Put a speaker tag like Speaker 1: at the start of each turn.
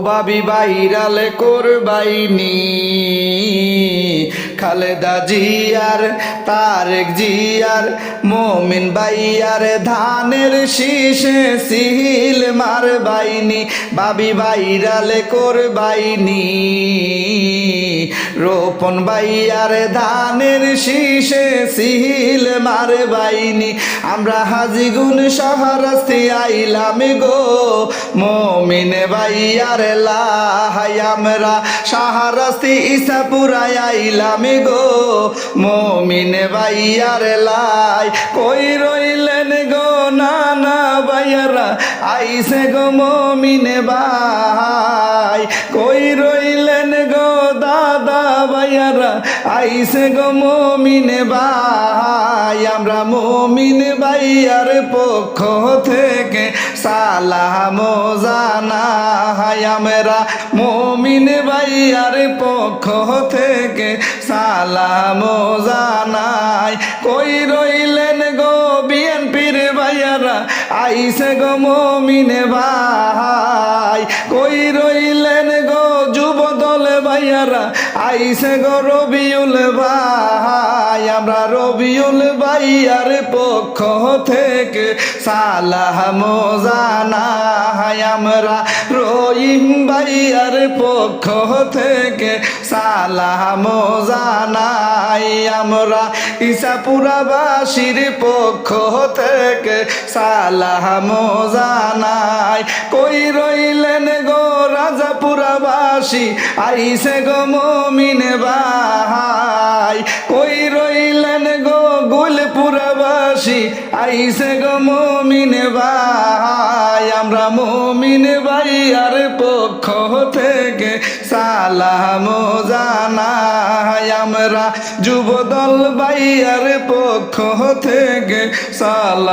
Speaker 1: ভাবি ভাইরাল করবাইনি খালেদা জিয়ার তারেক জিয়ার মোমিন ভাইয়ার ধানের শীষে সিল মারবাইনি ভাবি ভাইরাল করবাইনি রোপন ভাইয়ার ধানের শীষে সিল মারবাইনি আমরা হাজিগুন শাহরাস্তি আইলাম গো মোমিন ভাইয়ার লাহাই আমরা শাহরাস্তি ইসাপুরায় আইলাম গো মোমিন ভাইয়ার লাই কই রইলেন গো নানা ভাইয়ারা আইসে গো মোমিন ভাই কই রইলেন গো দাদা ভাইয়ারা আইসে গো মোমিন ভাই আমরা মোমিন ভাইয়ার পক্ষ থেকে সালাম জানাই আমরা মোমিন ভাইয়ার পক্ষ থেকে সালাম জানাই কই রইলেন গো বিএনপির ভাইয়ারা আইসে গো মোমিন ভাই কই রইলেন গো যুব দল ভাইয়ারা আইসে গো রবিউল ভাই আমরা রবিউল ভাইয়ার পক্ষ থেকে সালাম জানাই আমরা রহিম ভাইয়ার পক্ষ থেকে সালাম জানাই আমরা ইসাপুরাবাসীর পক্ষ থেকে সালাম জানাই কই রইলেন গো রাজাপুরাবাসী আইসে গো মোমিন ভাই কই রইলেন গো গুলপুরাবাসী আইসে গো মোমিন ভাই আমরা মোমিন ভাইয়ার পক্ষ থেকে সালাম জানাই আমরা যুবদল ভাইয়ার পক্ষ থেকে সালাম